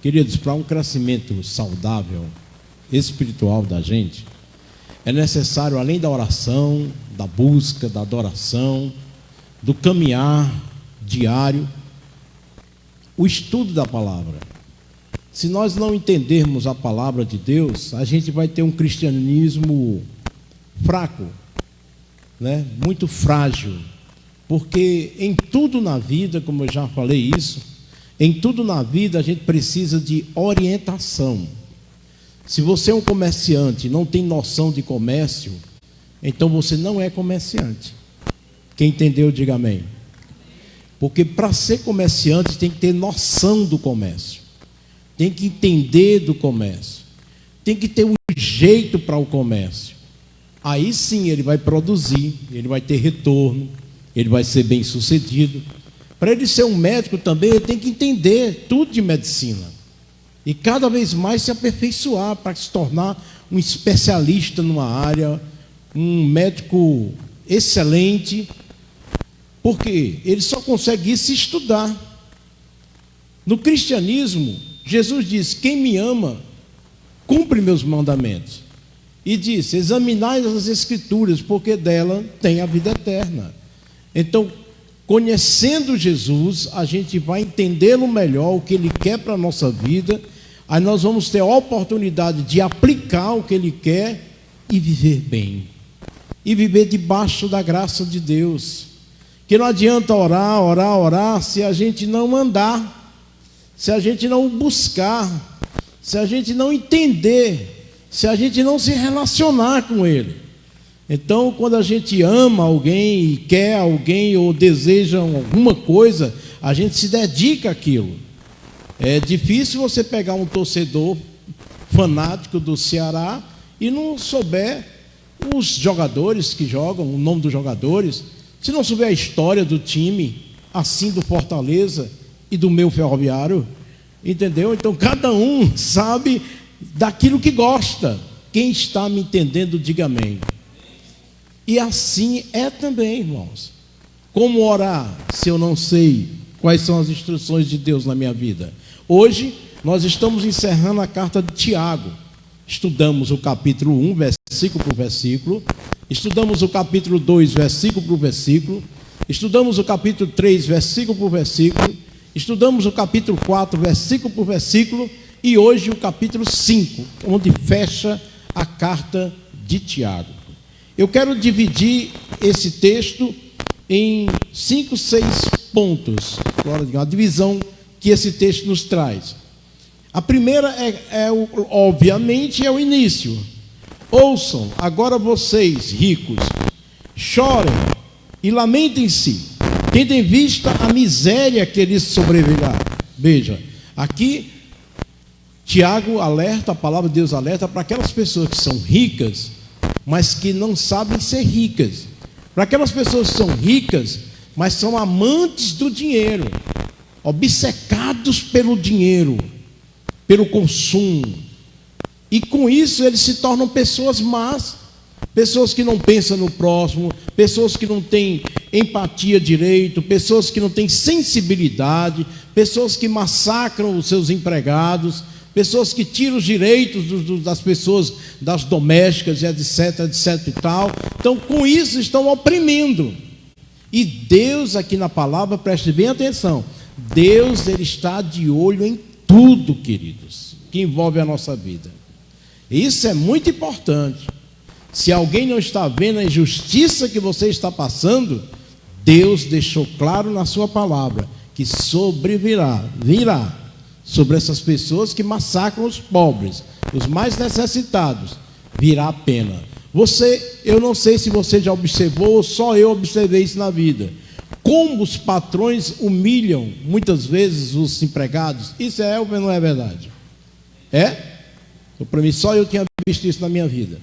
Queridos, para um crescimento saudável, espiritual da gente, é necessário, além da oração, da busca, da adoração, do caminhar diário, o estudo da palavra. Se nós não entendermos a palavra de Deus, a gente vai ter um cristianismo fraco, né? Muito frágil, porque em tudo na vida, como eu já falei isso, em tudo na vida a gente precisa de orientação. Se você é um comerciante e não tem noção de comércio, então você não é comerciante. Quem entendeu, diga amém. Porque para ser comerciante tem que ter noção do comércio, tem que entender do comércio, tem que ter um jeito para o comércio. Aí sim ele vai produzir, ele vai ter retorno, ele vai ser bem sucedido. Para ele ser um médico também, ele tem que entender tudo de medicina. E cada vez mais se aperfeiçoar para se tornar um especialista numa área, um médico excelente. Porque ele só consegue isso se estudar. No cristianismo, Jesus diz: quem me ama, cumpre meus mandamentos. E disse: examinai as escrituras, porque dela tem a vida eterna. Então, conhecendo Jesus, a gente vai entendê-lo melhor, o que Ele quer para a nossa vida. Aí nós vamos ter a oportunidade de aplicar o que Ele quer e viver bem. E viver debaixo da graça de Deus. Que não adianta orar, se a gente não andar, se a gente não buscar, se a gente não entender, se a gente não se relacionar com Ele. Então, quando a gente ama alguém e quer alguém ou deseja alguma coisa, a gente se dedica àquilo. É difícil você pegar um torcedor fanático do Ceará e não souber os jogadores que jogam, o nome dos jogadores, se não souber a história do time, assim do Fortaleza e do meu Ferroviário, entendeu? Então cada um sabe daquilo que gosta. Quem está me entendendo, diga amém. E assim é também, irmãos. Como orar se eu não sei quais são as instruções de Deus na minha vida? Hoje nós estamos encerrando a carta de Tiago. Estudamos o capítulo 1, versículo por versículo. Estudamos o capítulo 2, versículo por versículo. Estudamos o capítulo 3, versículo por versículo. Estudamos o capítulo 4, versículo por versículo. E hoje o capítulo 5, onde fecha a carta de Tiago. Eu quero dividir esse texto em 5, 6 pontos. A divisão que esse texto nos traz. A primeira obviamente, é o início. Ouçam, agora vocês, ricos, chorem e lamentem-se, tendo em vista a miséria que lhes sobrevirá. Veja, aqui Tiago alerta, a palavra de Deus alerta para aquelas pessoas que são ricas, mas que não sabem ser ricas. Para aquelas pessoas que são ricas, mas são amantes do dinheiro, obcecados pelo dinheiro, pelo consumo. E com isso eles se tornam pessoas más, pessoas que não pensam no próximo, pessoas que não têm empatia direito, pessoas que não têm sensibilidade, pessoas que massacram os seus empregados, pessoas que tiram os direitos das pessoas, das domésticas, etc, etc e tal. Então com isso estão oprimindo. E Deus aqui na palavra, preste bem atenção, Deus ele está de olho em tudo, queridos, que envolve a nossa vida. Isso é muito importante. Se alguém não está vendo a injustiça que você está passando, Deus deixou claro na sua palavra que virá sobre essas pessoas que massacram os pobres, os mais necessitados, virá a pena. Eu não sei se você já observou, ou só eu observei isso na vida. Como os patrões humilham muitas vezes os empregados. Isso é ou não é verdade? É? Para mim, só eu tinha visto isso na minha vida.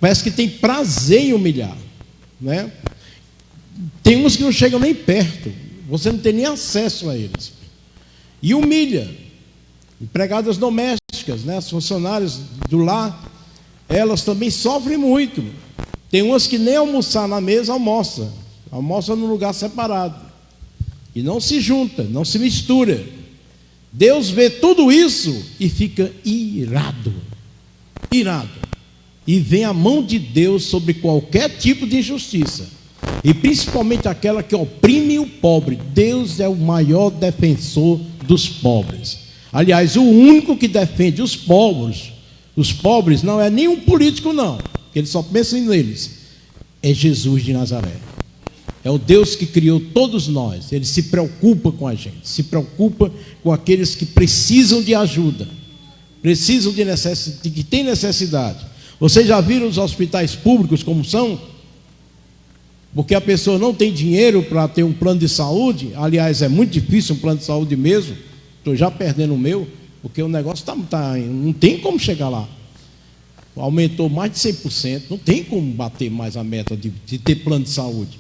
Parece que tem prazer em humilhar, né? Tem uns que não chegam nem perto, você não tem nem acesso a eles. E humilha. Empregadas domésticas, né? As funcionárias do lar, elas também sofrem muito. Tem umas que nem almoçar na mesa almoça num lugar separado. E não se junta, não se mistura. Deus vê tudo isso e fica irado. E vem a mão de Deus sobre qualquer tipo de injustiça, e principalmente aquela que oprime o pobre. Deus é o maior defensor dos pobres. Aliás, o único que defende os pobres não é nenhum político não, que ele só pensa neles, é Jesus de Nazaré. É o Deus que criou todos nós. Ele se preocupa com a gente, se preocupa com aqueles que precisam de ajuda, precisam de que têm necessidade. Vocês já viram os hospitais públicos como são? Porque a pessoa não tem dinheiro para ter um plano de saúde. Aliás, é muito difícil um plano de saúde mesmo. Estou já perdendo o meu, porque o negócio não tem como chegar lá. Aumentou mais de 100%, não tem como bater mais a meta de ter plano de saúde.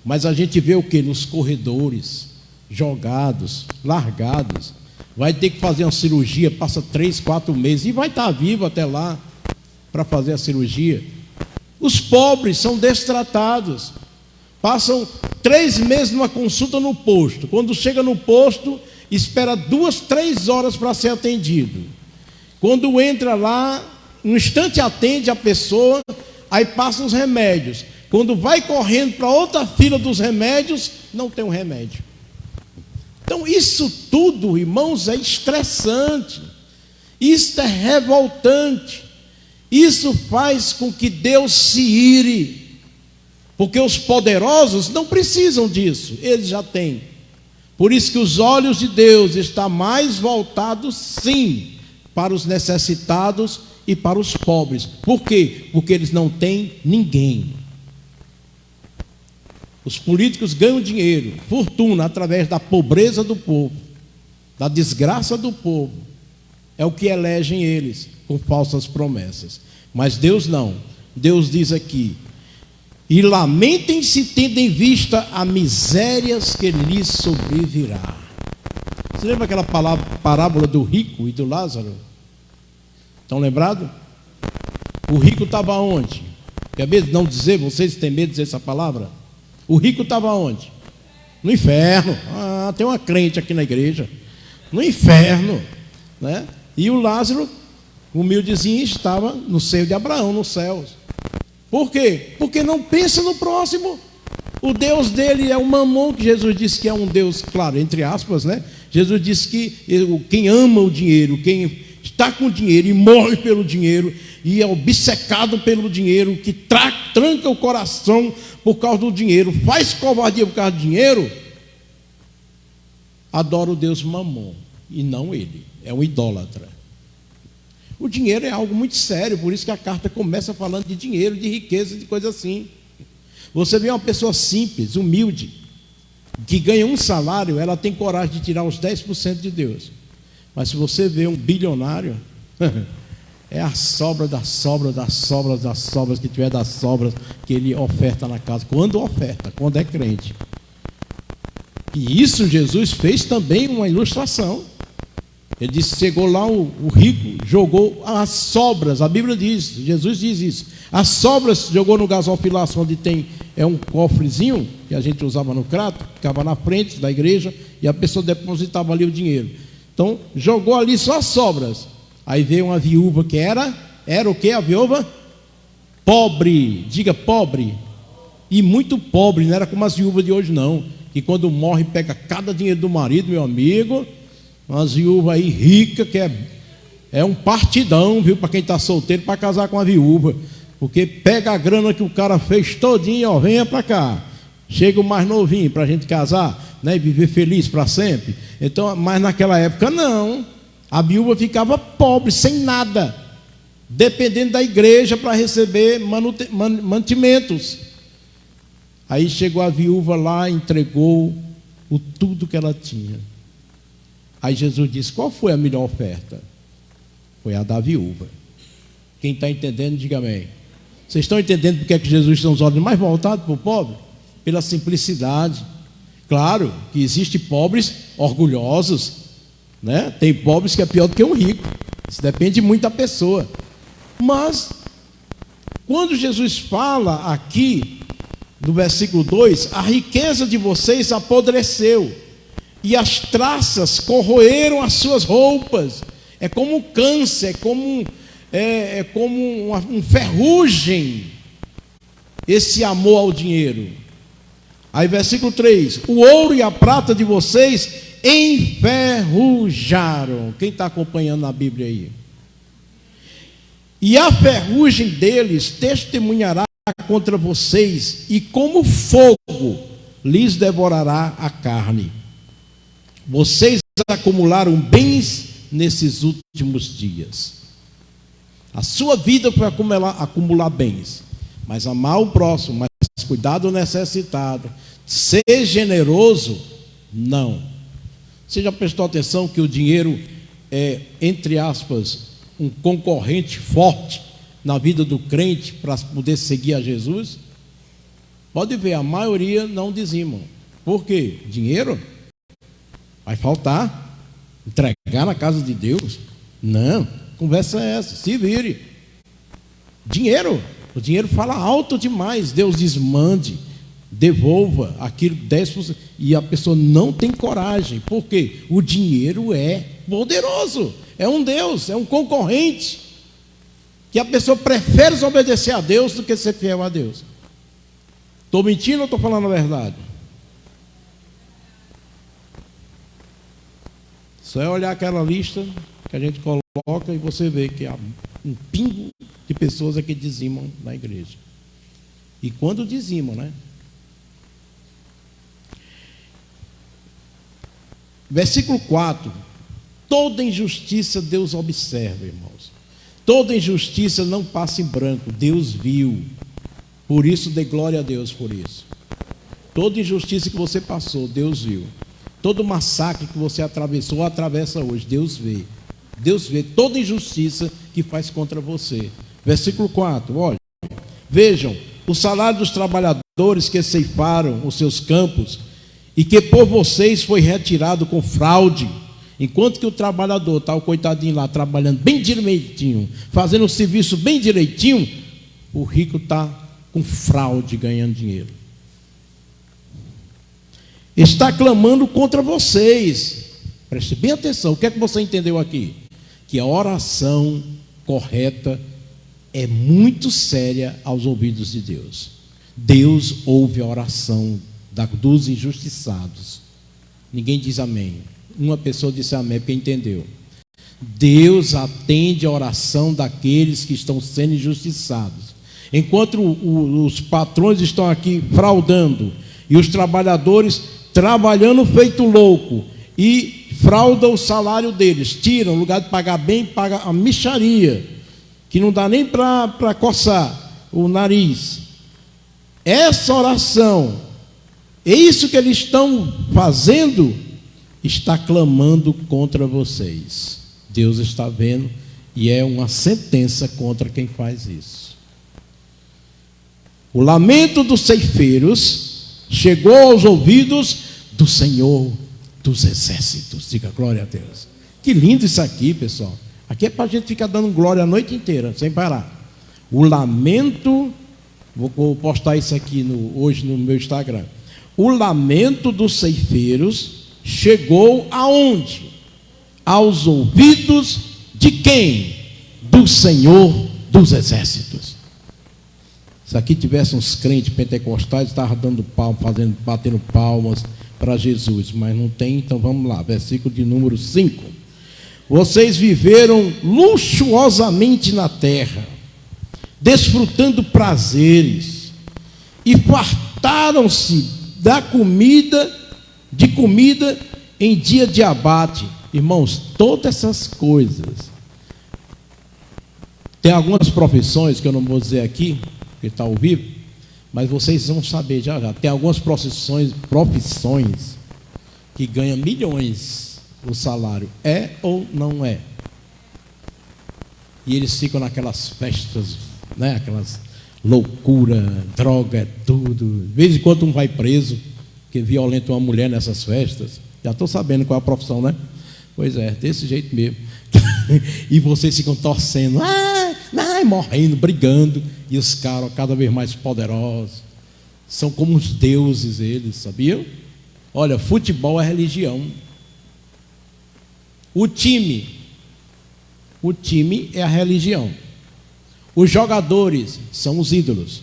Mas a gente vê o que? Nos corredores, jogados, largados. Vai ter que fazer uma cirurgia, passa 3, 4 meses e vai estar vivo até lá para fazer a cirurgia. Os pobres são destratados, passam 3 meses numa consulta no posto. Quando chega no posto, espera 2, 3 horas para ser atendido. Quando entra lá, um instante atende a pessoa, aí passa os remédios. Quando vai correndo para outra fila dos remédios, não tem um remédio. Então isso tudo, irmãos, é estressante, isso é revoltante, isso faz com que Deus se ire, porque os poderosos não precisam disso, eles já têm. Por isso que os olhos de Deus estão mais voltados, sim, para os necessitados e para os pobres. Por quê? Porque eles não têm ninguém. Os políticos ganham dinheiro, fortuna, através da pobreza do povo, da desgraça do povo. É o que elegem eles, com falsas promessas. Mas Deus não. Deus diz aqui: e lamentem-se tendo em vista as misérias que lhes sobrevirá. Você lembra aquela parábola do rico e do Lázaro? Estão lembrados? O rico estava onde? Quer medo não dizer? Vocês têm medo de dizer essa palavra? O rico estava onde? No inferno. Tem uma crente aqui na igreja. No inferno, né? E o Lázaro, humildezinho, estava no seio de Abraão, nos céus. Por quê? Porque não pensa no próximo. O Deus dele é o mamão, que Jesus disse que é um Deus, claro, entre aspas, né? Jesus disse que quem ama o dinheiro, quem está com dinheiro e morre pelo dinheiro, e é obcecado pelo dinheiro, que tranca o coração por causa do dinheiro, faz covardia por causa do dinheiro, adora o Deus Mamon, e não ele, é um idólatra. O dinheiro é algo muito sério, por isso que a carta começa falando de dinheiro, de riqueza, de coisa assim. Você vê uma pessoa simples, humilde, que ganha um salário, ela tem coragem de tirar os 10% de Deus. Mas se você vê um bilionário, é a sobra das sobras, das sobras, das sobras, que tiver das sobras, que ele oferta na casa. Quando oferta, quando é crente. E isso Jesus fez também uma ilustração. Ele disse: chegou lá o rico, jogou as sobras, a Bíblia diz, Jesus diz isso, as sobras jogou no gasofilaço, onde tem um cofrezinho, que a gente usava no crato, ficava na frente da igreja, e a pessoa depositava ali o dinheiro. Então, jogou ali só as sobras. Aí veio uma viúva que era o que a viúva? Pobre, diga pobre, e muito pobre, não era como as viúvas de hoje não, que quando morre pega cada dinheiro do marido, meu amigo. Umas viúvas aí ricas, que é um partidão, viu, para quem está solteiro, para casar com a viúva, porque pega a grana que o cara fez todinha, ó, venha para cá, chega o mais novinho para a gente casar, né, e viver feliz para sempre. Então, mas naquela época não, a viúva ficava pobre, sem nada, dependendo da igreja para receber mantimentos. Aí chegou a viúva lá, entregou tudo que ela tinha. Aí Jesus disse: qual foi a melhor oferta? Foi a da viúva. Quem está entendendo, diga amém. Vocês estão entendendo porque é que Jesus tem os olhos mais voltados para o pobre? Pela simplicidade. Claro que existem pobres orgulhosos, né? Tem pobres que é pior do que um rico. Isso depende muito da pessoa. Mas quando Jesus fala aqui no versículo 2, a riqueza de vocês apodreceu. e as traças corroeram as suas roupas. É como um câncer, é como uma ferrugem, esse amor ao dinheiro. Aí versículo 3: o ouro e a prata de vocês enferrujaram. Quem está acompanhando na Bíblia aí? E a ferrugem deles testemunhará contra vocês, e como fogo lhes devorará a carne. Vocês acumularam bens nesses últimos dias. A sua vida foi acumular bens, mas amar o próximo, mas cuidar do necessitado, ser generoso, não. Você já prestou atenção que o dinheiro é, entre aspas, um concorrente forte na vida do crente para poder seguir a Jesus? Pode ver, a maioria não dizimam. Por quê? Dinheiro? Vai faltar. Entregar na casa de Deus? Não, conversa é essa, se vire. Dinheiro, o dinheiro fala alto demais. Deus diz: mande, devolva aquilo 10%, e a pessoa não tem coragem. Por quê? O dinheiro é poderoso, é um Deus, é um concorrente, que a pessoa prefere obedecer a Deus do que ser fiel a Deus. Estou mentindo ou estou falando a verdade? Só é olhar aquela lista que a gente coloca e você vê que há um pingo de pessoas que dizimam na igreja. E quando dizimam, né? Versículo 4: toda injustiça Deus observa, irmãos. Toda injustiça não passa em branco, Deus viu. Por isso, dê glória a Deus por isso. Toda injustiça que você passou, Deus viu. Todo massacre que você atravessou ou atravessa hoje, Deus vê. Deus vê toda injustiça que faz contra você. Versículo 4, olha: vejam, o salário dos trabalhadores que ceifaram os seus campos e que por vocês foi retirado com fraude. Enquanto que o trabalhador está o coitadinho lá trabalhando bem direitinho, fazendo o serviço bem direitinho, o rico está com fraude ganhando dinheiro. Está clamando contra vocês. Preste bem atenção. O que é que você entendeu aqui? Que a oração correta é muito séria aos ouvidos de Deus. Deus ouve a oração dos injustiçados. Ninguém diz amém. Uma pessoa disse amém porque entendeu. Deus atende a oração daqueles que estão sendo injustiçados. Enquanto os patrões estão aqui fraudando e os trabalhadores trabalhando feito louco e fraudam o salário deles, tiram, no lugar de pagar bem, paga a mixaria, que não dá nem para coçar o nariz. Essa oração, é isso que eles estão fazendo, está clamando contra vocês. Deus está vendo e é uma sentença contra quem faz isso. O lamento dos ceifeiros chegou aos ouvidos do Senhor dos exércitos. Diga glória a Deus. Que lindo isso aqui, pessoal. Aqui é para a gente ficar dando glória a noite inteira, sem parar. O lamento, vou postar isso aqui hoje no meu Instagram. O lamento dos ceifeiros chegou aonde? Aos ouvidos de quem? Do Senhor dos exércitos. Se aqui tivesse uns crentes pentecostais, estavam dando palmas, batendo palmas para Jesus, mas não tem, então vamos lá, versículo de número 5. Vocês viveram luxuosamente na terra, desfrutando prazeres, e fartaram-se de comida em dia de abate. Irmãos, todas essas coisas. Tem algumas profissões que eu não vou dizer aqui, porque está ao vivo, mas vocês vão saber já já. Tem algumas profissões que ganham milhões o salário. É ou não é? E eles ficam naquelas festas, né? Aquelas loucura, droga, tudo. De vez em quando um vai preso, porque violenta uma mulher nessas festas. Já estou sabendo qual é a profissão, né? Pois é, desse jeito mesmo. E vocês ficam torcendo, morrendo, brigando, e os caras cada vez mais poderosos, são como os deuses eles, sabiam? Olha, futebol é religião. O time é a religião. Os jogadores são os ídolos.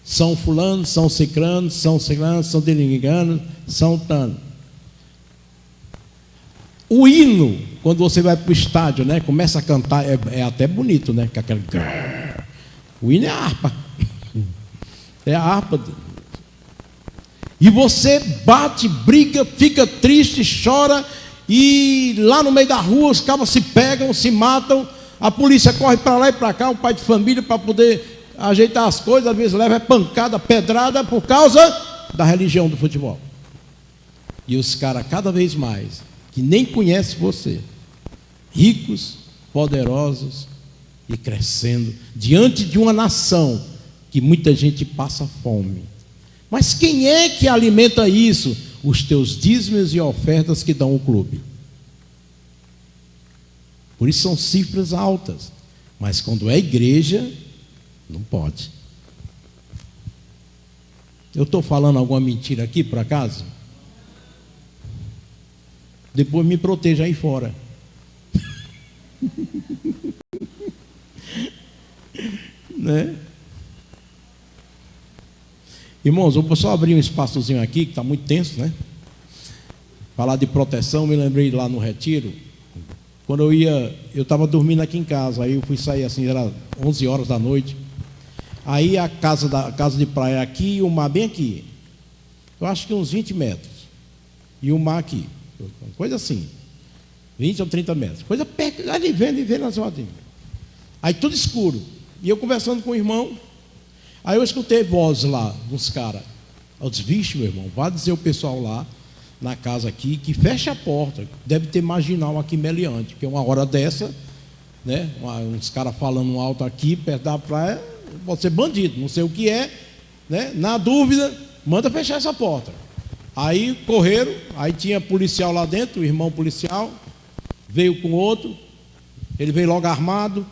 São fulano, são ciclano, são delingano, são tano. O hino, quando você vai para o estádio, né, começa a cantar, é até bonito, né? Com aquele... O hino é a harpa. É a harpa. E você bate, briga, fica triste, chora, e lá no meio da rua os cabos se pegam, se matam, a polícia corre para lá e para cá, o pai de família, para poder ajeitar as coisas, às vezes leva pancada, pedrada, por causa da religião do futebol. E os caras cada vez mais, que nem conhecem você, ricos, poderosos e crescendo, diante de uma nação que muita gente passa fome. Mas quem é que alimenta isso? Os teus dízimos e ofertas que dão ao clube. Por isso são cifras altas. Mas quando é igreja, não pode. Eu estou falando alguma mentira aqui, por acaso? Depois me proteja aí fora. Né? Irmãos, eu vou só abrir um espaçozinho aqui, que está muito tenso, né? Falar de proteção, me lembrei lá no retiro. Quando eu estava dormindo aqui em casa, aí eu fui sair assim, era 11 horas da noite. Aí a casa de praia aqui e o mar bem aqui. Eu acho que uns 20 metros. E o mar aqui. Coisa assim. 20 ou 30 metros. Coisa perto, ali vendo as rodinhas. Aí tudo escuro. E eu conversando com o irmão. Aí eu escutei vozes lá, dos caras. Eu disse, vixe, meu irmão, vá dizer o pessoal lá, na casa aqui, que fecha a porta. Deve ter marginal aqui meliante, porque uma hora dessa, né, uns caras falando alto aqui, perto da praia, pode ser bandido, não sei o que é, né? Na dúvida, manda fechar essa porta. Aí correram, aí tinha policial lá dentro, o irmão policial, veio com outro, ele veio logo armado.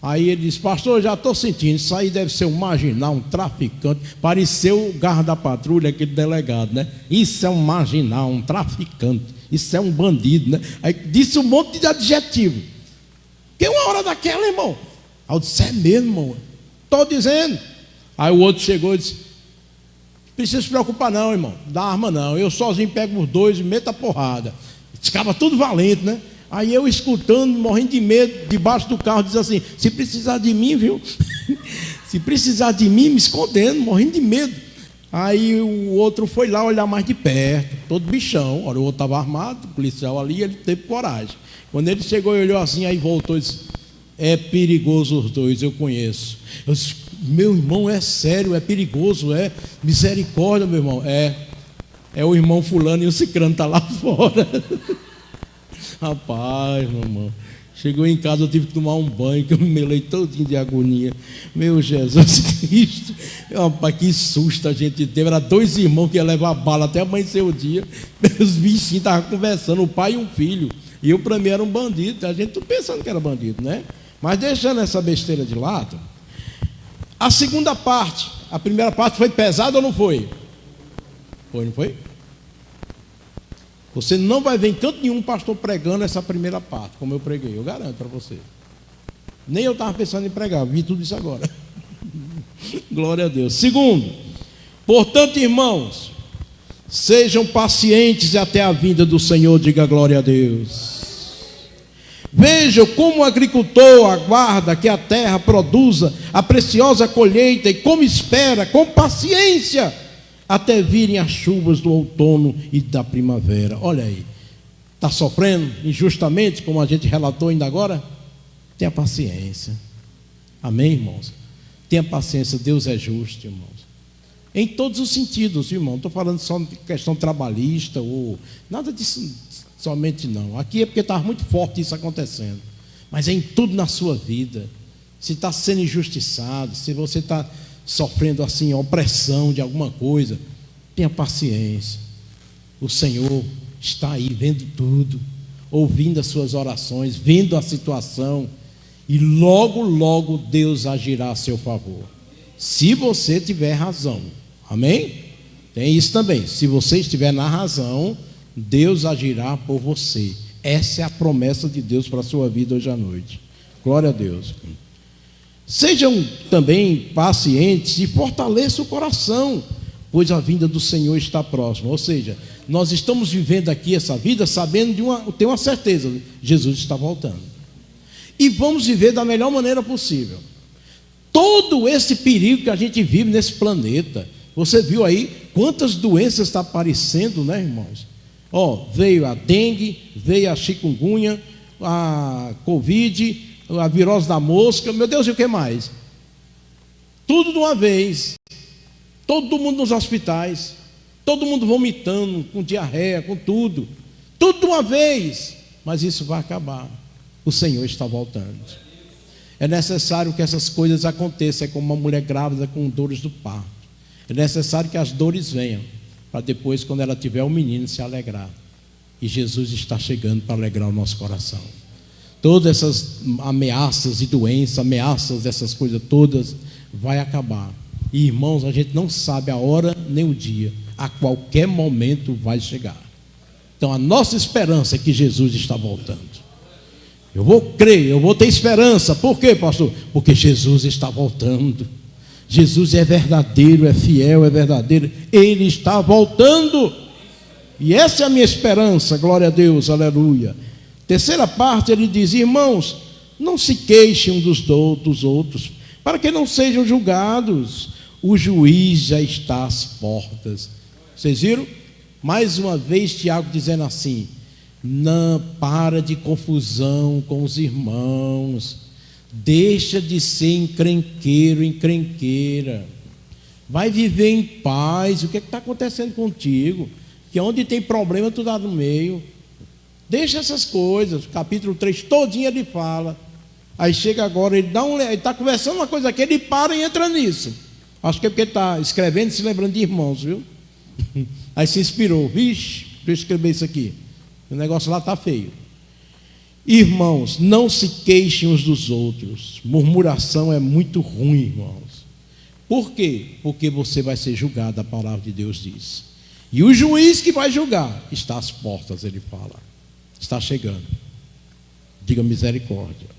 Aí ele disse, pastor, já estou sentindo, isso aí deve ser um marginal, um traficante. Pareceu o garra da patrulha, aquele delegado, né? Isso é um marginal, um traficante, isso é um bandido, né? Aí disse um monte de adjetivo. Que uma hora daquela, irmão. Aí eu disse, é mesmo, irmão? Estou dizendo. Aí o outro chegou e disse, não precisa se preocupar não, irmão, dá arma não, eu sozinho pego os dois e meto a porrada. Ficava tudo valente, né? Aí eu escutando, morrendo de medo, debaixo do carro, diz assim, se precisar de mim, viu? Se precisar de mim, me escondendo, morrendo de medo. Aí o outro foi lá olhar mais de perto, todo bichão. Ora, o outro estava armado, o policial ali, ele teve coragem. Quando ele chegou e olhou assim, aí voltou e disse, é perigoso os dois, eu conheço. Eu disse, meu irmão, é sério, é perigoso, é misericórdia, meu irmão. É o irmão fulano e o cicrano está lá fora. Rapaz, meu irmão, chegou em casa, eu tive que tomar um banho, que eu me melei todinho de agonia. Meu Jesus Cristo, rapaz, que susto a gente teve. Era dois irmãos que iam levar bala até amanhecer o dia. Os bichinhos estavam conversando, o pai e um filho. E eu, para mim, era um bandido. A gente tudo pensando que era bandido, né? Mas deixando essa besteira de lado, a segunda parte, a primeira parte foi pesada ou não foi? Foi, não foi? Você não vai ver em canto nenhum pastor pregando essa primeira parte, como eu preguei, eu garanto para você. Nem eu estava pensando em pregar, vi tudo isso agora. Glória a Deus. Segundo, portanto, irmãos, sejam pacientes até a vinda do Senhor, diga glória a Deus. Vejam como o agricultor aguarda que a terra produza a preciosa colheita e como espera, com paciência, até virem as chuvas do outono e da primavera. Olha aí, está sofrendo injustamente, como a gente relatou ainda agora? Tenha paciência. Amém, irmãos? Tenha paciência, Deus é justo, irmãos. Em todos os sentidos, irmão. Não estou falando só de questão trabalhista ou nada disso somente não. Aqui é porque está muito forte isso acontecendo. Mas é em tudo na sua vida. Se está sendo injustiçado, se você está sofrendo assim opressão de alguma coisa, tenha paciência. O Senhor está aí vendo tudo, ouvindo as suas orações, vendo a situação, e logo, logo Deus agirá a seu favor, se você tiver razão. Amém? Tem isso também. Se você estiver na razão, Deus agirá por você. Essa é a promessa de Deus para a sua vida hoje à noite. Glória a Deus. Sejam também pacientes e fortaleçam o coração, pois a vinda do Senhor está próxima. Ou seja, nós estamos vivendo aqui essa vida sabendo ter uma certeza: Jesus está voltando. E vamos viver da melhor maneira possível. Todo esse perigo que a gente vive nesse planeta, você viu aí quantas doenças estão aparecendo, né, irmãos? Veio a dengue, veio a chikungunya, a Covid, a virose da mosca, meu Deus, e o que mais? Tudo de uma vez. Todo mundo nos hospitais, todo mundo vomitando, com diarreia, com tudo. Tudo de uma vez. Mas isso vai acabar. O Senhor está voltando. É necessário que essas coisas aconteçam, é como uma mulher grávida com dores do parto. É necessário que as dores venham, para depois, quando ela tiver um menino, se alegrar. E Jesus está chegando para alegrar o nosso coração. Todas essas ameaças e doenças, ameaças dessas coisas todas, vai acabar. E, irmãos, a gente não sabe a hora nem o dia. A qualquer momento vai chegar. Então a nossa esperança é que Jesus está voltando. Eu vou crer, eu vou ter esperança. Por quê, pastor? Porque Jesus está voltando. Jesus é verdadeiro, é fiel, é verdadeiro. Ele está voltando. E essa é a minha esperança, glória a Deus, aleluia. Terceira parte, ele diz: irmãos, não se queixem uns dos outros, para que não sejam julgados. O juiz já está às portas. Vocês viram? Mais uma vez Tiago dizendo assim: não para de confusão com os irmãos, deixa de ser encrenqueiro, encrenqueira, vai viver em paz. O que está acontecendo contigo? Que onde tem problema tu dá no meio. Deixa essas coisas. Capítulo 3 todinho ele fala. Aí chega agora, ele está conversando uma coisa aqui, ele para e entra nisso. Acho que é porque ele está escrevendo e se lembrando de irmãos, viu? Aí se inspirou: vixe, deixa eu escrever isso aqui, o negócio lá está feio. Irmãos, não se queixem uns dos outros. Murmuração é muito ruim, irmãos. Por quê? Porque você vai ser julgado, a palavra de Deus diz. E o juiz que vai julgar está às portas, ele fala. Está chegando. Diga misericórdia.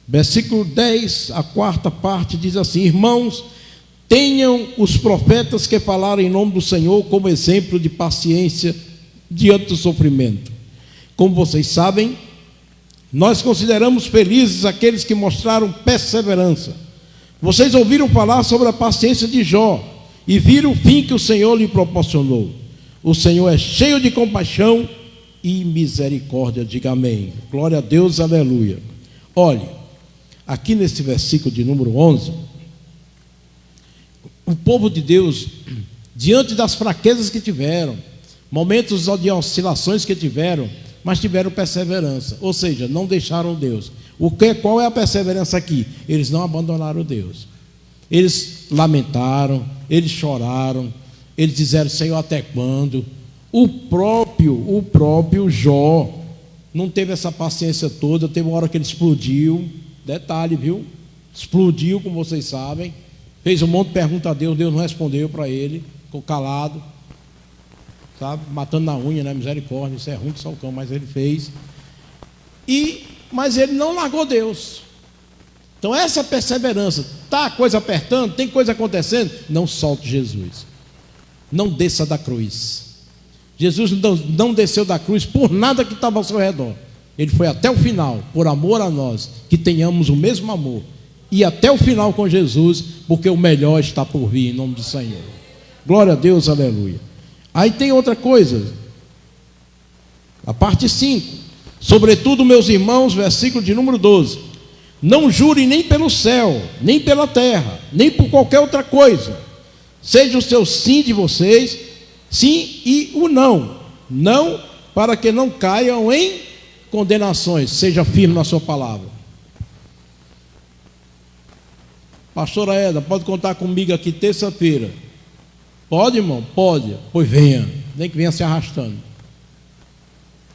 Versículo 10, a quarta parte diz assim: irmãos, tenham os profetas que falaram em nome do Senhor como exemplo de paciência diante do sofrimento. Como vocês sabem, nós consideramos felizes aqueles que mostraram perseverança. Vocês ouviram falar sobre a paciência de Jó e viram o fim que o Senhor lhe proporcionou. O Senhor é cheio de compaixão e misericórdia. Diga amém. Glória a Deus, aleluia. Olhe, aqui nesse versículo de número 11, o povo de Deus, diante das fraquezas que tiveram, momentos de oscilações que tiveram, mas tiveram perseverança, ou seja, não deixaram Deus. Qual é a perseverança aqui? Eles não abandonaram Deus. Eles lamentaram, eles choraram, eles disseram: Senhor, até quando? O próprio Jó não teve essa paciência toda, teve uma hora que ele explodiu. Detalhe, viu? Explodiu, como vocês sabem. Fez um monte de perguntas a Deus, Deus não respondeu para ele, ficou calado, sabe? Matando na unha, né? Misericórdia, isso é ruim que só o cão, mas ele fez. Mas ele não largou Deus. Então essa perseverança, está a coisa apertando, tem coisa acontecendo, não solte Jesus, não desça da cruz. Jesus não desceu da cruz por nada que estava ao seu redor. Ele foi até o final, por amor a nós, que tenhamos o mesmo amor, e até o final com Jesus, porque o melhor está por vir, em nome do Senhor. Glória a Deus, aleluia. Aí tem outra coisa, a parte 5: sobretudo, meus irmãos, versículo de número 12, não jurem nem pelo céu, nem pela terra, nem por qualquer outra coisa. Seja o seu sim de vocês, sim, e o não, não, para que não caiam em condenações. Seja firme na sua palavra. Pastora Eda, pode contar comigo aqui terça-feira? Pode, irmão? Pode. Pois venha, nem que venha se arrastando,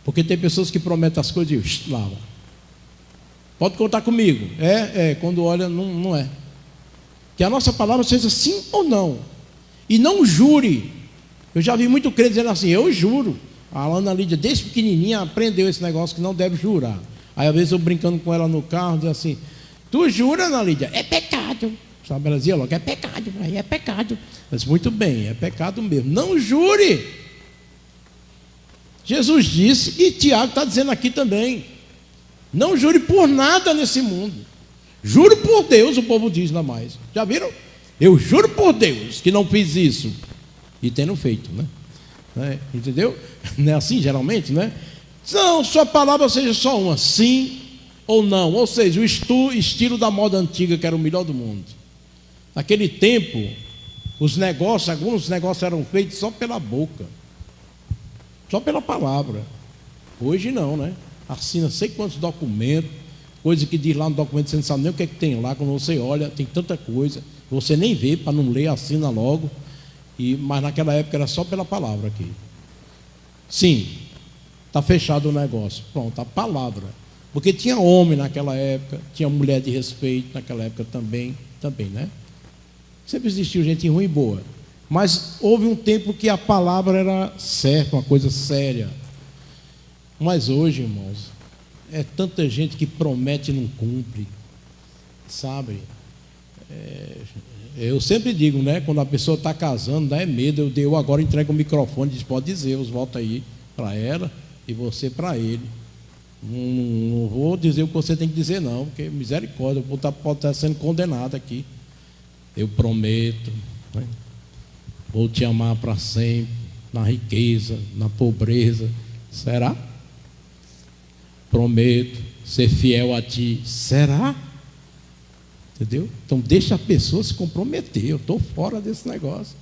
porque tem pessoas que prometem as coisas e lava. Pode contar comigo. Quando olha, não é. Que a nossa palavra seja sim ou não. E não jure. Eu já vi muito crente dizendo assim, eu juro. A Ana Lídia, desde pequenininha, aprendeu esse negócio que não deve jurar. Aí, às vezes, eu brincando com ela no carro, dizia assim, tu jura, Ana Lídia? É pecado. Sabe, ela dizia logo, é pecado, mãe, é pecado. Eu disse, muito bem, é pecado mesmo. Não jure. Jesus disse, e Tiago está dizendo aqui também, não jure por nada nesse mundo. Juro por Deus, o povo diz ainda mais. Já viram? Eu juro por Deus que não fiz isso. E tendo feito, né? Entendeu? Não é assim geralmente, né? Não, sua palavra seja só uma, sim ou não. Ou seja, o estilo da moda antiga, que era o melhor do mundo. Naquele tempo, alguns negócios eram feitos só pela boca, só pela palavra. Hoje não, né? Assina sei quantos documentos, coisa que diz lá no documento, você não sabe nem o que é que tem lá. Quando você olha, tem tanta coisa, você nem vê, para não ler, assina logo. Mas naquela época era só pela palavra aqui. Sim, está fechado o negócio. Pronto, a palavra. Porque tinha homem naquela época, tinha mulher de respeito naquela época também, né? Sempre existiu gente ruim e boa. Mas houve um tempo que a palavra era certa, uma coisa séria. Mas hoje, irmãos, é tanta gente que promete e não cumpre, sabe? Eu sempre digo, né? Quando a pessoa está casando, dá medo. Eu agora entrego o microfone, diz, pode dizer, eu volto aí para ela e você para ele. Não vou dizer o que você tem que dizer, não, porque misericórdia, pode estar sendo condenado aqui. Eu prometo, né? Vou te amar para sempre, na riqueza, na pobreza. Será? Prometo ser fiel a ti. Será? Entendeu? Então deixa a pessoa se comprometer. Eu estou fora desse negócio.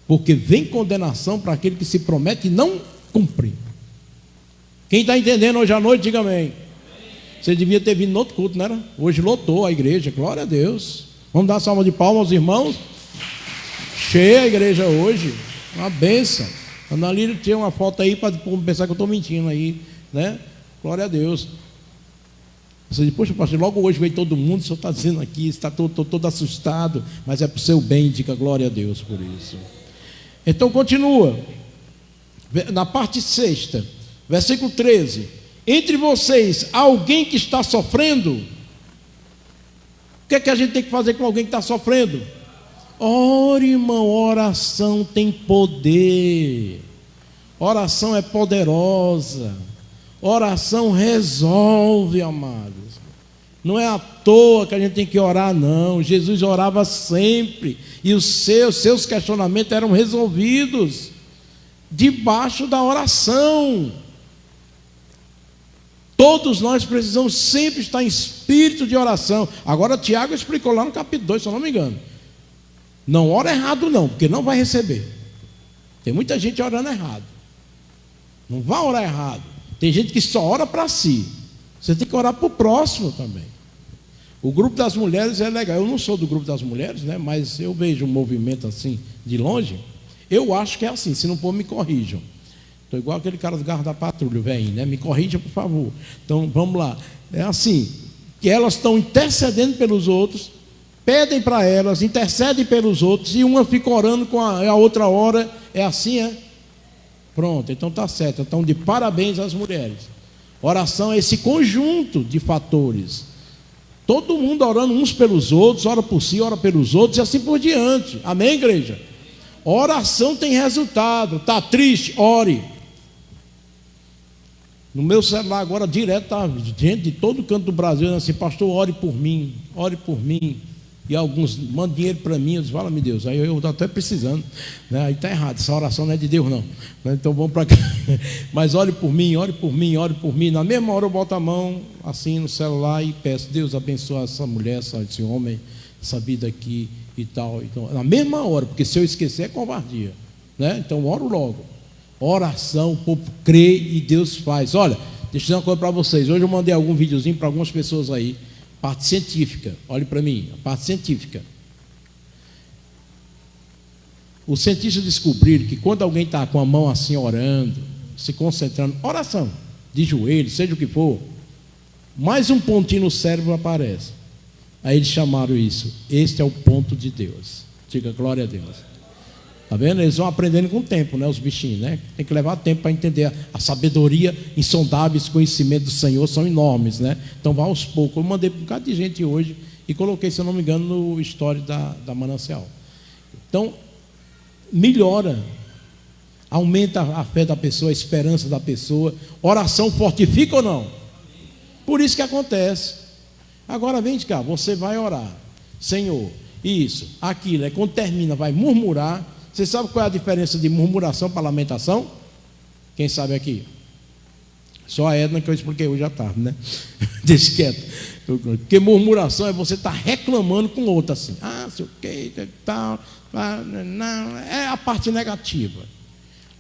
Porque vem condenação para aquele que se promete e não cumpre. Quem está entendendo hoje à noite, diga amém. Você devia ter vindo no outro culto, não era? Hoje lotou a igreja, glória a Deus. Vamos dar uma salva de palmas aos irmãos. Cheia a igreja hoje. Uma bênção. Ana Lília tinha uma foto aí para pensar que eu estou mentindo aí, né? Glória a Deus. Você diz, poxa, pastor, logo hoje veio todo mundo, o senhor está dizendo aqui, está todo assustado, mas é para o seu bem, diga glória a Deus por isso. Então continua, na parte 6ª, versículo 13: entre vocês, há alguém que está sofrendo? O que é que a gente tem que fazer com alguém que está sofrendo? Ore, irmão, oração tem poder, oração é poderosa. Oração resolve, amados. Não é à toa que a gente tem que orar, não. Jesus orava sempre, e os seus questionamentos eram resolvidos debaixo da oração. Todos nós precisamos sempre estar em espírito de oração. Agora Tiago explicou lá no capítulo 2, se eu não me engano. Não ora errado não, porque não vai receber. Tem muita gente orando errado. Não vai orar errado. Tem gente que só ora para si. Você tem que orar para o próximo também. O grupo das mulheres é legal. Eu não sou do grupo das mulheres, né? Mas eu vejo um movimento assim de longe. Eu acho que é assim. Se não for, me corrijam. Estou igual aquele cara do carro da patrulha, velhinho, né? Me corrija, por favor. Então vamos lá. É assim, que elas estão intercedendo pelos outros, pedem para elas, intercedem pelos outros, e uma fica orando com a outra hora. É assim, é? Pronto, então está certo. Então, de parabéns às mulheres. Oração é esse conjunto de fatores. Todo mundo orando uns pelos outros, ora por si, ora pelos outros, e assim por diante. Amém, igreja? Oração tem resultado. Está triste? Ore. No meu celular agora, direto, está gente de todo canto do Brasil assim, pastor, ore por mim, ore por mim. E alguns mandam dinheiro para mim, eu digo, fala-me Deus, aí eu estou até precisando, né? Aí está errado, essa oração não é de Deus não, então vamos para cá. Mas ore por mim, ore por mim, ore por mim. Na mesma hora eu boto a mão assim no celular e peço, Deus abençoe essa mulher, esse homem, essa vida aqui e tal. Então, na mesma hora, porque se eu esquecer é covardia, né? Então oro logo. Oração, o povo crê e Deus faz. Olha, deixa eu dizer uma coisa para vocês. Hoje eu mandei algum videozinho para algumas pessoas aí. Parte científica, olhe para mim, a parte científica. Os cientistas descobriram que quando alguém está com a mão assim orando, se concentrando, oração, de joelho, seja o que for, mais um pontinho no cérebro aparece. Aí eles chamaram isso, este é o ponto de Deus. Diga glória a Deus. Tá vendo? Eles vão aprendendo com o tempo, né? Os bichinhos, né? Tem que levar tempo para entender a sabedoria insondável, esse conhecimento do Senhor são enormes, né? Então vai aos poucos. Eu mandei para um bocado de gente hoje e coloquei, se eu não me engano, no story da Manancial. Então, melhora, aumenta a fé da pessoa, a esperança da pessoa. Oração fortifica ou não? Por isso que acontece. Agora vem cá, você vai orar, Senhor, isso, aquilo, é quando termina, vai murmurar. Você sabe qual é a diferença de murmuração para lamentação? Quem sabe aqui? Só a Edna que eu expliquei hoje à tarde, né? Deixa quieto. Porque murmuração é você estar reclamando com outro assim. Sei o que, tal, não, é a parte negativa.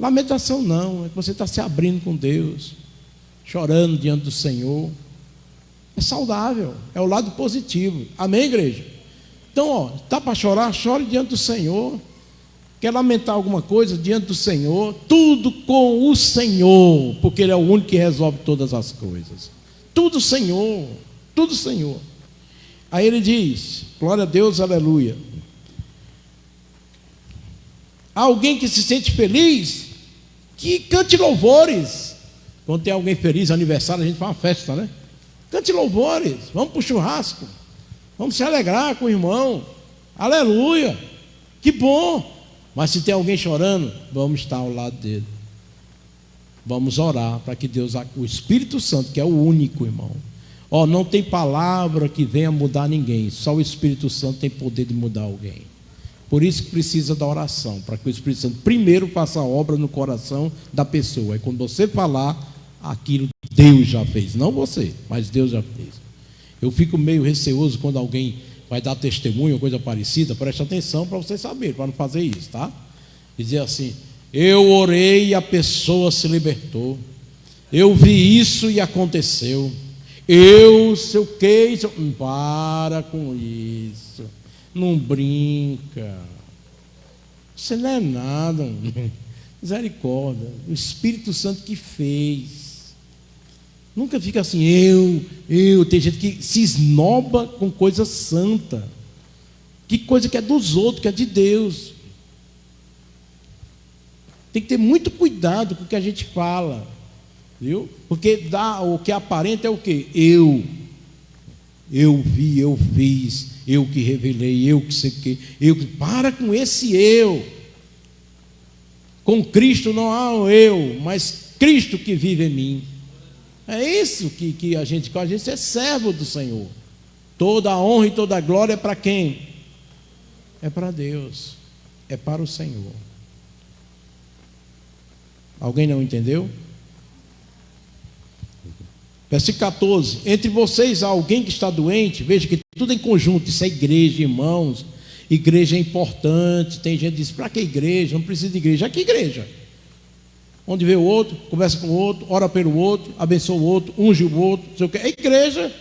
Lamentação não, é que você está se abrindo com Deus, chorando diante do Senhor. É saudável, é o lado positivo. Amém, igreja? Então, está para chorar, chore diante do Senhor. Quer lamentar alguma coisa diante do Senhor? Tudo com o Senhor, porque Ele é o único que resolve todas as coisas. Tudo Senhor, tudo Senhor. Aí ele diz, glória a Deus, aleluia. Alguém que se sente feliz, que cante louvores. Quando tem alguém feliz, aniversário, a gente faz uma festa, né? Cante louvores, vamos para o churrasco, vamos se alegrar com o irmão, aleluia, que bom. Mas se tem alguém chorando, vamos estar ao lado dele, vamos orar para que Deus, o Espírito Santo, que é o único, irmão, não tem palavra que venha mudar ninguém, só o Espírito Santo tem poder de mudar alguém. Por isso que precisa da oração, para que o Espírito Santo primeiro faça a obra no coração da pessoa. E quando você falar, aquilo Deus já fez, não você, mas Deus já fez. Eu fico meio receoso quando alguém vai dar testemunho ou coisa parecida. Preste atenção para você saber, para não fazer isso, tá? Dizer assim, eu orei e a pessoa se libertou, eu vi isso e aconteceu, eu sei o que, para com isso, não brinca, você não é nada, misericórdia, o Espírito Santo que fez. Nunca fica assim, tem gente que se esnoba com coisa santa, que coisa que é dos outros, que é de Deus. Tem que ter muito cuidado com o que a gente fala, viu? Porque o que aparenta é o quê? Eu vi, eu fiz, eu que revelei, eu que sei o quê, para com esse eu. Com Cristo não há um eu, mas Cristo que vive em mim. É isso que a gente é servo do Senhor. Toda a honra e toda a glória é para quem? É para Deus, é para o Senhor. Alguém não entendeu? Versículo 14: entre vocês há alguém que está doente. Veja que tudo em conjunto, isso é igreja, irmãos. Igreja é importante. Tem gente que diz, para que igreja? Não precisa de igreja. Que igreja? Onde vê o outro, conversa com o outro, ora pelo outro, abençoa o outro, unge o outro, não sei o que. É igreja,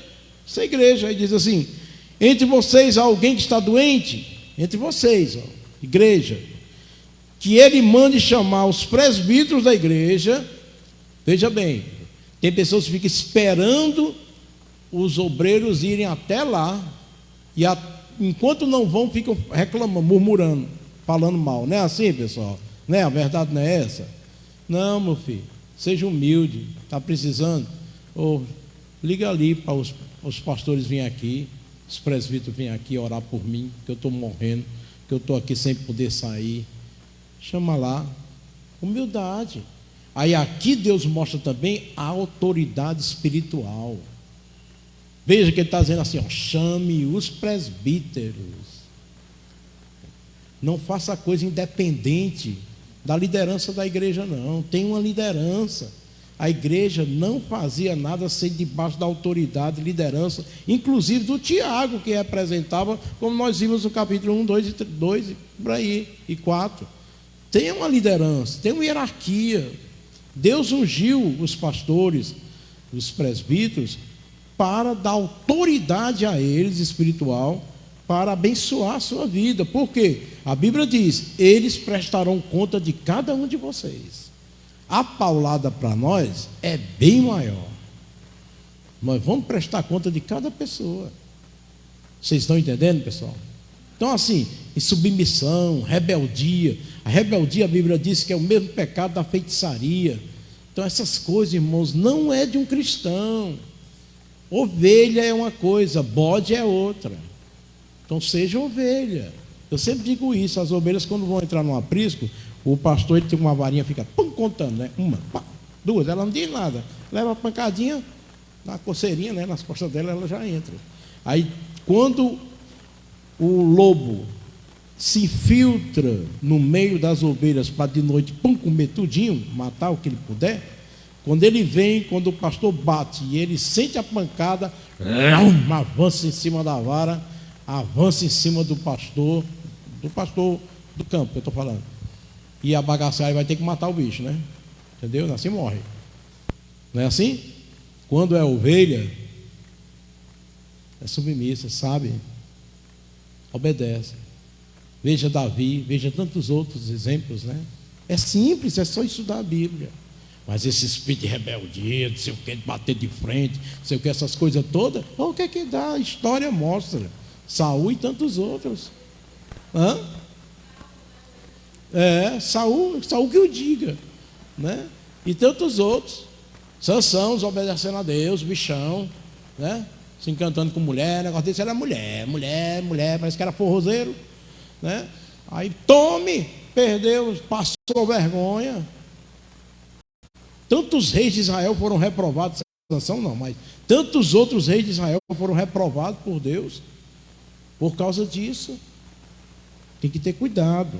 isso é igreja. Aí diz assim, entre vocês há alguém que está doente, entre vocês, igreja, que ele mande chamar os presbíteros da igreja. Veja bem, tem pessoas que ficam esperando os obreiros irem até lá, e enquanto não vão, ficam reclamando, murmurando, falando mal. Não é assim, pessoal? Não é? A verdade não é essa? Não, meu filho, seja humilde, está precisando, liga ali para os pastores virem aqui, os presbíteros virem aqui orar por mim, que eu estou morrendo, que eu estou aqui sem poder sair. Chama lá, humildade. Aí aqui Deus mostra também a autoridade espiritual. Veja que ele está dizendo assim, chame os presbíteros. Não faça coisa independente da liderança da igreja, não. Tem uma liderança. A igreja não fazia nada sem debaixo da autoridade, liderança, inclusive do Tiago, que representava, como nós vimos no capítulo 1, 2 por aí, e 4. Tem uma liderança, tem uma hierarquia. Deus ungiu os pastores, os presbíteros, para dar autoridade a eles, espiritual, para abençoar a sua vida. Por quê? A Bíblia diz, eles prestarão conta de cada um de vocês. A paulada para nós é bem maior. Nós vamos prestar conta de cada pessoa. Vocês estão entendendo, pessoal? Então assim, em submissão, rebeldia, A rebeldia, a Bíblia diz que é o mesmo pecado da feitiçaria. Então essas coisas, irmãos, não é de um cristão. Ovelha é uma coisa, bode é outra. Então seja ovelha. Eu sempre digo isso, as ovelhas quando vão entrar num aprisco, o pastor ele tem uma varinha, fica contando, né? Uma, pá, duas, ela não diz nada. Leva a pancadinha, na coceirinha, né? Nas costas dela, ela já entra. Aí quando o lobo se infiltra no meio das ovelhas para de noite comer tudinho, matar o que ele puder, quando ele vem, quando o pastor bate e ele sente a pancada, avança em cima da vara, avança em cima do pastor do campo, que eu estou falando, e a bagaceira vai ter que matar o bicho, né? Entendeu? Assim morre. Não é assim? Quando é ovelha, é submissa, sabe? Obedece. Veja Davi, veja tantos outros exemplos, né? É simples, é só estudar a Bíblia. Mas esse espírito de rebeldia, não sei o que, de bater de frente, não sei o que, essas coisas todas, o que é que dá? A história mostra. Saul e tantos outros. Hã? Saul que o diga, né? E tantos outros. Sansão obedecendo a Deus, bichão, né? Se encantando com mulher, negócio desse era mulher, parece que era forrozeiro, né? Aí perdeu, passou vergonha. Tantos reis de Israel foram reprovados, Sansão não, mas tantos outros reis de Israel foram reprovados por Deus por causa disso. Tem que ter cuidado.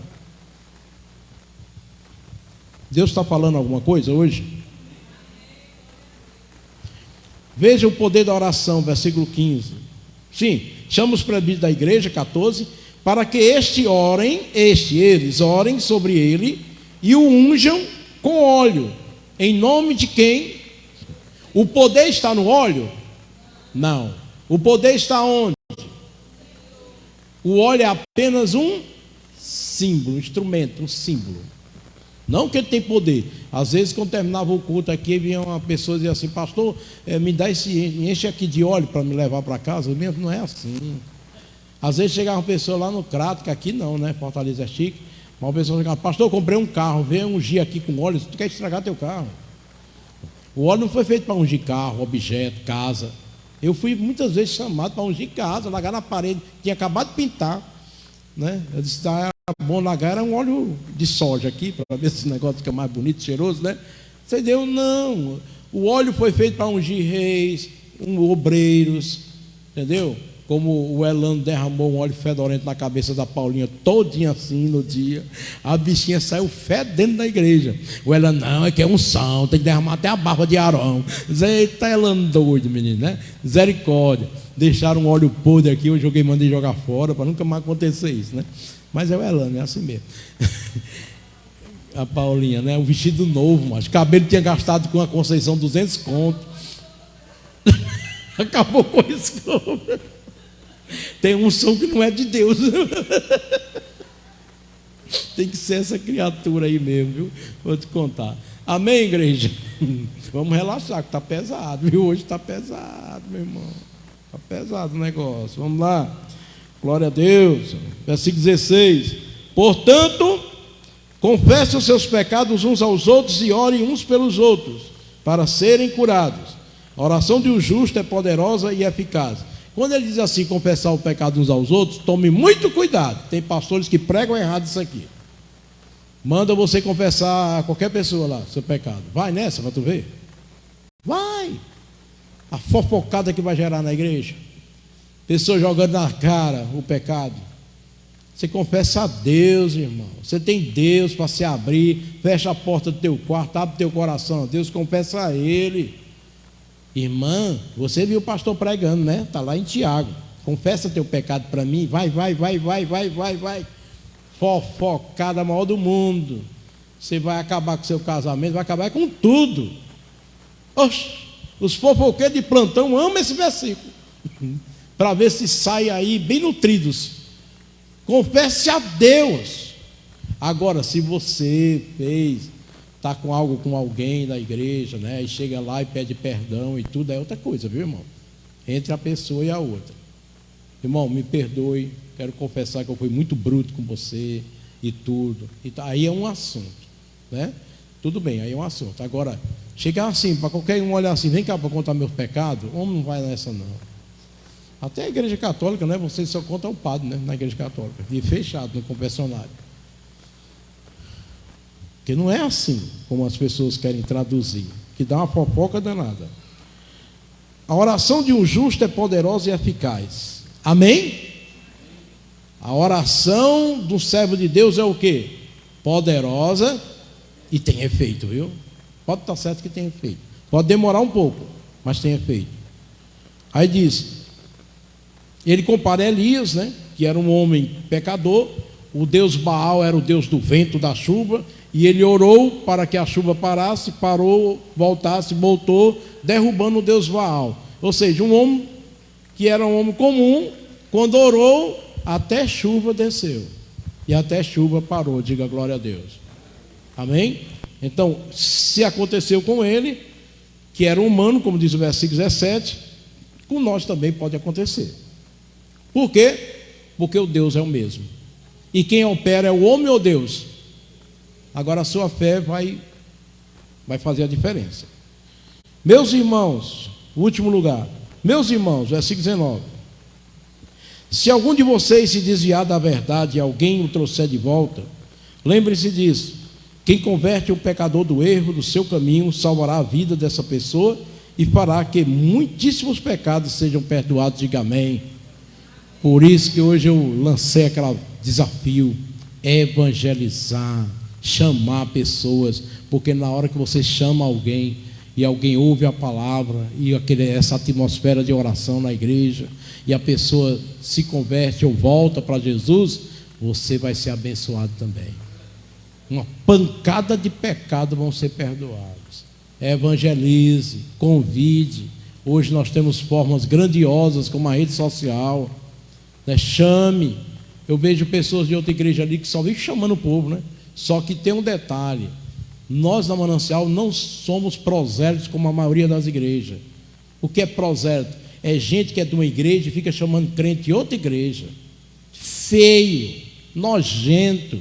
Deus está falando alguma coisa hoje? Veja o poder da oração, versículo 15. Sim, chama os presbíteros da igreja, 14, para que eles orem sobre ele e o unjam com óleo, em nome de quem? O poder está no óleo? Não. O poder está onde? O óleo é apenas um símbolo, um instrumento, um símbolo. Não que ele tem poder. Às vezes, quando terminava o culto aqui, vinha uma pessoa e dizia assim: pastor, me dá enche aqui de óleo para me levar para casa. Mesmo não é assim. Às vezes chegava uma pessoa lá no Crato, que aqui não, né? Fortaleza é chique. Uma pessoa chegava: pastor, eu comprei um carro, vem ungir aqui com óleo. Tu quer estragar teu carro? O óleo não foi feito para ungir carro, objeto, casa. Eu fui muitas vezes chamado para ungir casa, largar na parede, tinha acabado de pintar, né? Eu disse: tá bom, largar era um óleo de soja aqui, para ver se esse negócio fica mais bonito, cheiroso, né? Você deu, não. O óleo foi feito para ungir reis, obreiros, entendeu? Como o Elano derramou um óleo fedorento na cabeça da Paulinha, todinha assim no dia, a bichinha saiu fedendo da igreja. O Elano: não, é que é unção, tem que derramar até a barba de Arão. Eita, Elano doido, menino, né? Misericórdia. Deixaram um óleo podre aqui, eu mandei jogar fora, para nunca mais acontecer isso, né? Mas é o Elano, é assim mesmo. A Paulinha, né? O vestido novo, mas o cabelo tinha gastado com a Conceição 200 conto. Acabou com isso. Tem um som que não é de Deus. Tem que ser essa criatura aí mesmo, viu? Vou te contar. Amém, igreja? Vamos relaxar, que está pesado, viu? Hoje está pesado, meu irmão. Está pesado o negócio. Vamos lá. Glória a Deus. Versículo 16. Portanto, confessem os seus pecados uns aos outros e orem uns pelos outros, para serem curados. A oração de um justo é poderosa e eficaz. Quando ele diz assim, confessar o pecado uns aos outros, tome muito cuidado. Tem pastores que pregam errado isso aqui. Manda você confessar a qualquer pessoa lá, seu pecado. Vai nessa para tu ver. Vai. A fofocada que vai gerar na igreja. Pessoa jogando na cara o pecado. Você confessa a Deus, irmão. Você tem Deus para se abrir. Fecha a porta do teu quarto, abre teu coração a Deus, confessa a Ele. Irmã, você viu o pastor pregando, né? Está lá em Tiago. Confessa teu pecado para mim. Vai. Fofocada maior do mundo. Você vai acabar com seu casamento, vai acabar com tudo. Oxe, os fofoqueiros de plantão amam esse versículo. Para ver se sai aí bem nutridos. Confesse a Deus. Agora, se você está com algo com alguém da igreja, né, e chega lá e pede perdão e tudo, é outra coisa, viu, irmão? Entre a pessoa e a outra. Irmão, me perdoe, quero confessar que eu fui muito bruto com você e tudo. Então, aí é um assunto, né? Tudo bem, aí é um assunto. Agora, chegar assim, para qualquer um olhar assim, vem cá para contar meus pecados, o homem não vai nessa não. Até a igreja católica, né? Você só conta o padre, né? Na igreja católica, de fechado no confessionário. Porque não é assim como as pessoas querem traduzir, que dá uma fofoca danada. A oração de um justo é poderosa e eficaz. Amém? A oração do servo de Deus é o quê? Poderosa e tem efeito, viu? Pode estar certo que tem efeito. Pode demorar um pouco, mas tem efeito. Aí diz, ele compara Elias, né? Que era um homem pecador. O deus Baal era o deus do vento, da chuva. E ele orou para que a chuva parasse, parou, voltasse, voltou, derrubando o deus Baal. Ou seja, um homem que era um homem comum, quando orou, até chuva desceu. E até chuva parou, diga glória a Deus. Amém? Então, se aconteceu com ele, que era humano, como diz o versículo 17, com nós também pode acontecer. Por quê? Porque o Deus é o mesmo. E quem opera é o homem ou Deus? Agora a sua fé vai fazer a diferença. Meus irmãos, último lugar. Meus irmãos, versículo 19. Se algum de vocês se desviar da verdade e alguém o trouxer de volta, lembre-se disso. Quem converte o pecador do erro, do seu caminho, salvará a vida dessa pessoa e fará que muitíssimos pecados sejam perdoados. Diga amém. Por isso que hoje eu lancei aquele desafio, evangelizar, chamar pessoas, porque na hora que você chama alguém e alguém ouve a palavra e essa atmosfera de oração na igreja e a pessoa se converte ou volta para Jesus, você vai ser abençoado também. Uma pancada de pecado vão ser perdoados. Evangelize, convide. Hoje nós temos formas grandiosas como a rede social, né? Chame. Eu vejo pessoas de outra igreja ali que só vivem chamando o povo, né? Só que tem um detalhe: nós da Manancial não somos prosélitos como a maioria das igrejas. O que é prosélito? É gente que é de uma igreja e fica chamando crente de outra igreja. Feio, nojento,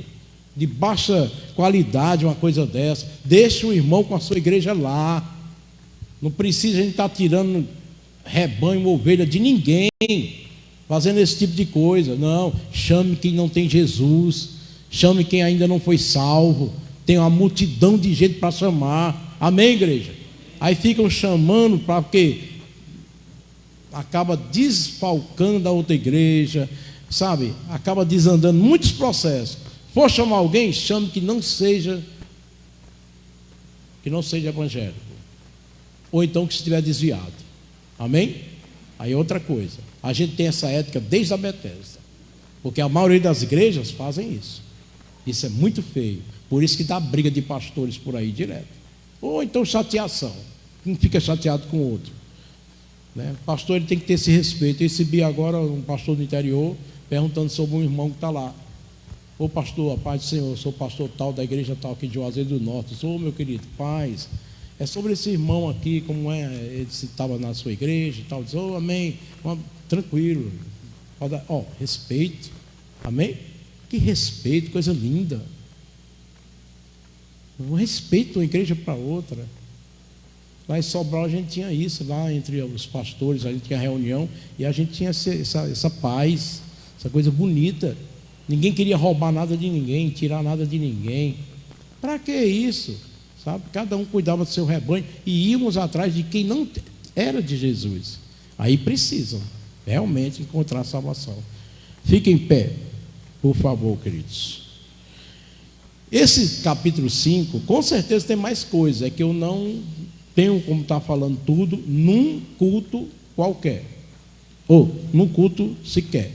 de baixa qualidade, uma coisa dessa. Deixa o irmão com a sua igreja lá. Não precisa a gente estar tirando rebanho, ovelha de ninguém, fazendo esse tipo de coisa. Não, chame quem não tem Jesus. Chame quem ainda não foi salvo. Tem uma multidão de gente para chamar. Amém, igreja? Aí ficam chamando para porque acaba desfalcando da outra igreja, sabe? Acaba desandando muitos processos. For chamar alguém, chame que não seja evangélico, ou então que estiver desviado. Amém? Aí outra coisa. A gente tem essa ética desde a Betesda, porque a maioria das igrejas fazem isso. Isso é muito feio. Por isso que dá briga de pastores por aí direto. Ou então chateação. Um fica chateado com o outro, né? O pastor ele tem que ter esse respeito. Eu recebi agora um pastor do interior perguntando sobre um irmão que está lá. Ô pastor, a paz do Senhor, eu sou pastor tal da igreja tal aqui de Juazeiro do Norte. Ô meu querido, paz. É sobre esse irmão aqui, como é, ele estava na sua igreja e tal. Diz, ô amém, tranquilo. Respeito. Amém? Que respeito, coisa linda. Um respeito uma igreja para outra. Lá em Sobral a gente tinha isso, lá entre os pastores, a gente tinha reunião e a gente tinha essa paz, essa coisa bonita. Ninguém queria roubar nada de ninguém, tirar nada de ninguém. Para que isso? Sabe? Cada um cuidava do seu rebanho e íamos atrás de quem não era de Jesus. Aí precisam realmente encontrar salvação. Fiquem em pé, por favor, queridos. Esse capítulo 5, com certeza tem mais coisas, é que eu não tenho como estar falando tudo num culto qualquer, ou num culto sequer.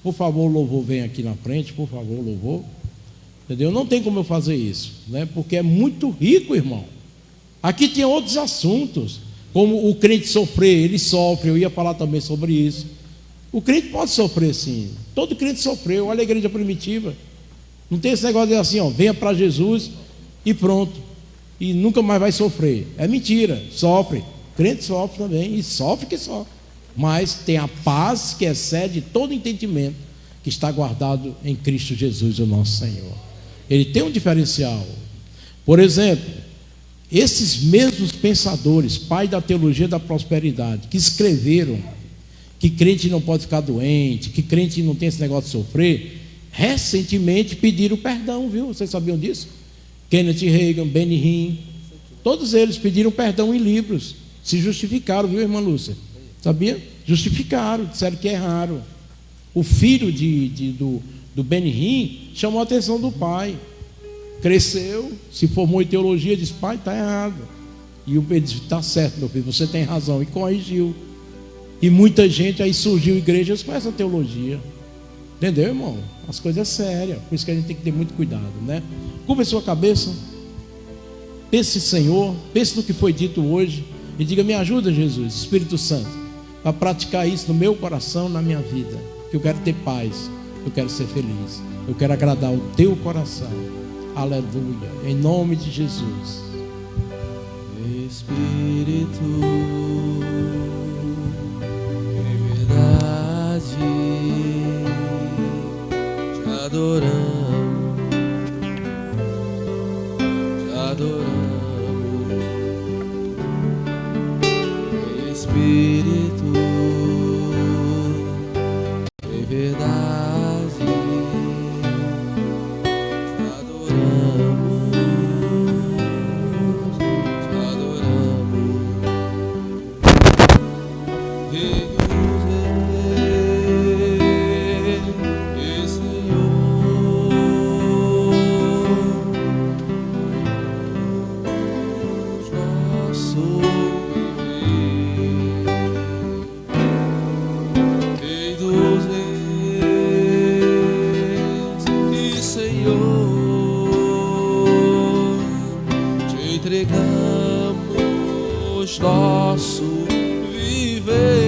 Por favor, louvor, vem aqui na frente, por favor, louvor. Entendeu? Não tem como eu fazer isso, né? Porque é muito rico, irmão. Aqui tem outros assuntos, como o crente sofrer, ele sofre, eu ia falar também sobre isso. O crente pode sofrer sim, todo crente sofreu. Olha a igreja primitiva. Não tem esse negócio de assim, venha para Jesus e pronto, e nunca mais vai sofrer. É mentira, sofre. O crente sofre também, e sofre que sofre. Mas tem a paz que excede todo entendimento, que está guardado em Cristo Jesus, o nosso Senhor. Ele tem um diferencial. Por exemplo, esses mesmos pensadores, pai da teologia da prosperidade, que escreveram que crente não pode ficar doente, que crente não tem esse negócio de sofrer, recentemente pediram perdão, viu? Vocês sabiam disso? Kenneth Reagan, Benny Hinn, todos eles pediram perdão em livros, se justificaram, viu, irmã Lúcia? Sabia? Justificaram, disseram que erraram. O filho do Benny Hinn chamou a atenção do pai, cresceu, se formou em teologia, disse: pai, está errado. E ele disse: está certo, meu filho, você tem razão, e corrigiu. E muita gente, aí surgiu igrejas com essa teologia. Entendeu, irmão? As coisas sérias, por isso que a gente tem que ter muito cuidado, né? Curva a sua cabeça, pense, Senhor, pense no que foi dito hoje e diga: me ajuda, Jesus, Espírito Santo, a praticar isso no meu coração, na minha vida, que eu quero ter paz, eu quero ser feliz, eu quero agradar o teu coração. Aleluia, em nome de Jesus. Espírito, em verdade te adoramos, te adoramos. Espírito, em verdade te adoramos, te adoramos. Deus é Senhor, nosso viver. Deus é Senhor, te entregamos nosso viver.